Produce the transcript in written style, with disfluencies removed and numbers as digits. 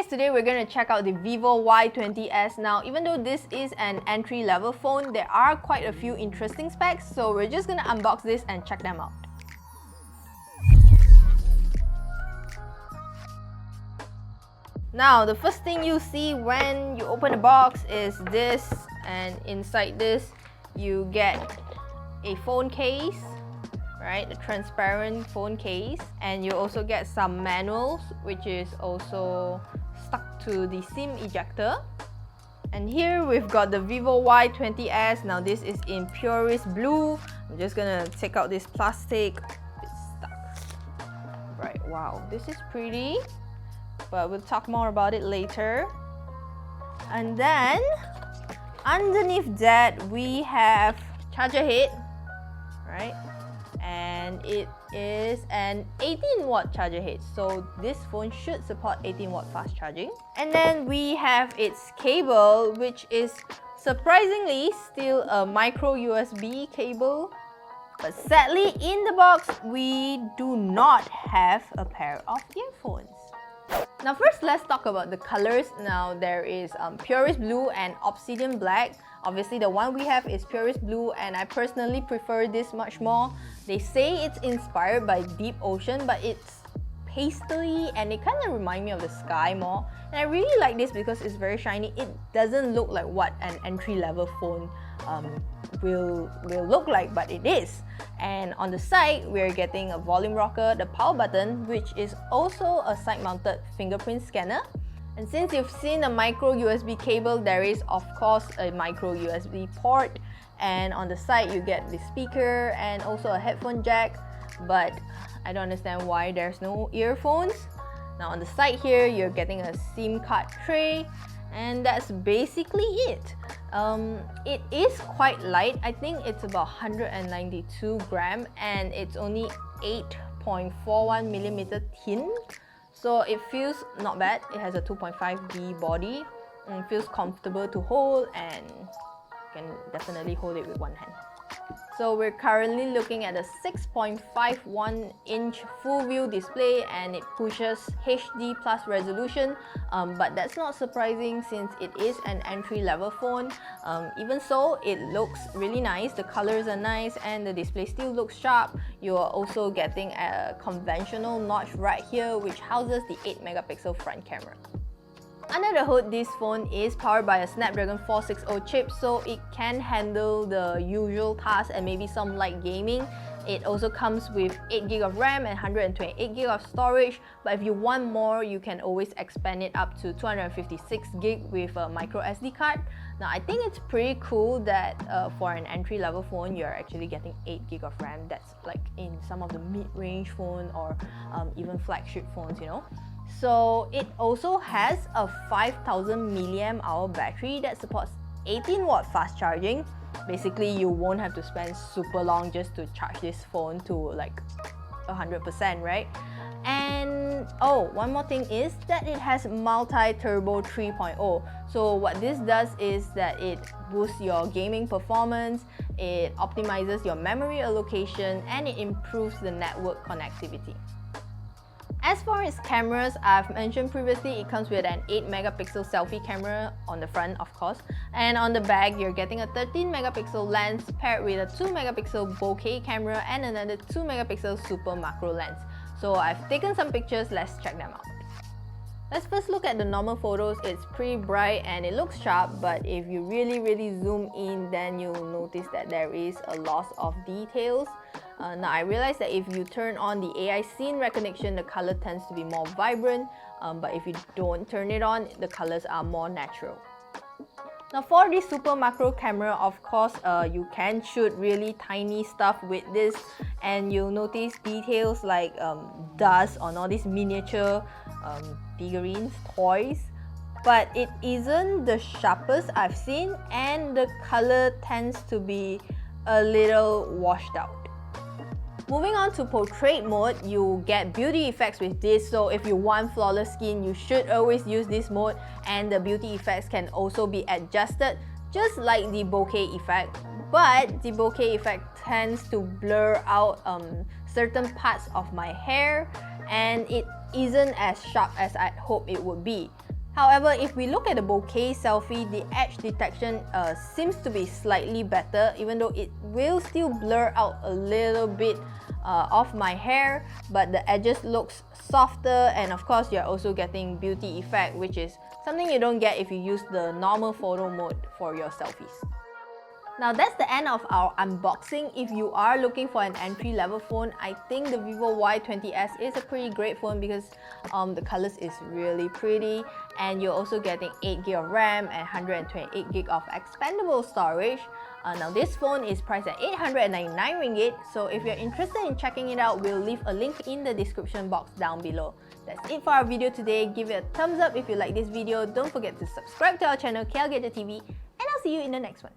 guys, today we're going to check out the vivo Y20s. Now, even though this is an entry-level phone, there are quite a few interesting specs, so we're just going to unbox this and check them out. Now, the first thing you see when you open the box is this, and inside this you get a phone case, right? A transparent phone case, and you also get some manuals, which is also stuck to the SIM ejector. And here we've got the vivo Y20s. Now this is in purest blue. I'm just gonna take out this plastic. It's stuck. Right, wow, this is pretty, but we'll talk more about it later. And then underneath that we have charger head, right? And it is an 18-watt charger head, so this phone should support 18-watt fast charging. And then we have its cable, which is surprisingly still a micro USB cable. But sadly, in the box, we do not have a pair of earphones. Now first, let's talk about the colors. Now there is purest blue and obsidian black. Obviously the one we have is purest blue, and I personally prefer this much more. They say it's inspired by deep ocean, but it's pastely and it kind of reminds me of the sky more. And I really like this because it's very shiny. It doesn't look like what an entry-level phone will look like, but it is. And on the side, we're getting a volume rocker, the power button, which is also a side-mounted fingerprint scanner. And since you've seen a micro USB cable, there is of course a micro USB port. And on the side, you get the speaker and also a headphone jack. But I don't understand why there's no earphones. Now on the side here, you're getting a SIM card tray. And that's basically it. It is quite light. I think it's about 192 grams and it's only 8.41 millimeter thin. So it feels not bad. It has a 2.5D body and it feels comfortable to hold, and you can definitely hold it with one hand. So we're currently looking at a 6.51-inch full-view display, and it pushes HD plus resolution, but that's not surprising since it is an entry-level phone. Even so, it looks really nice. The colors are nice and the display still looks sharp. You are also getting a conventional notch right here, which houses the 8-megapixel front camera. Under the hood, this phone is powered by a Snapdragon 460 chip, so it can handle the usual tasks and maybe some light gaming. It also comes with 8GB of RAM and 128GB of storage, but if you want more, you can always expand it up to 256GB with a micro SD card. Now, I think it's pretty cool that for an entry-level phone, you're actually getting 8GB of RAM. That's like in some of the mid-range phone or even flagship phones, you know. So it also has a 5000 mAh battery that supports 18-watt fast charging. Basically, you won't have to spend super long just to charge this phone to like 100%, right? And oh, one more thing is that it has multi-turbo 3.0. So what this does is that it boosts your gaming performance, it optimizes your memory allocation, and it improves the network connectivity. As far as cameras, I've mentioned previously, it comes with an 8-megapixel selfie camera on the front, of course. And on the back, you're getting a 13-megapixel lens paired with a 2-megapixel bokeh camera and another 2-megapixel super macro lens. So I've taken some pictures, let's check them out. Let's first look at the normal photos. It's pretty bright and it looks sharp, but if you really zoom in, then you'll notice that there is a loss of details. Now I realize that if you turn on the AI scene recognition, the color tends to be more vibrant, but if you don't turn it on, the colors are more natural. Now for the super macro camera, of course, you can shoot really tiny stuff with this, and you'll notice details like dust on all these miniature figurines, toys. But it isn't the sharpest I've seen, and the color tends to be a little washed out. Moving on to portrait mode, you get beauty effects with this, so if you want flawless skin, you should always use this mode, and the beauty effects can also be adjusted just like the bokeh effect, but the bokeh effect tends to blur out certain parts of my hair, and it isn't as sharp as I'd hope it would be. However, if we look at the bokeh selfie, the edge detection seems to be slightly better, even though it will still blur out a little bit of my hair, but the edges looks softer, and of course you're also getting beauty effect, which is something you don't get if you use the normal photo mode for your selfies. Now that's the end of our unboxing. If you are looking for an entry-level phone, I think the vivo Y20s is a pretty great phone because the colors is really pretty, and you're also getting 8GB of RAM and 128GB of expandable storage. Now this phone is priced at 899 ringgit, so if you're interested in checking it out, we'll leave a link in the description box down below. That's it for our video today. Give it a thumbs up if you like this video. Don't forget to subscribe to our channel KLGadgetTV, and I'll see you in the next one.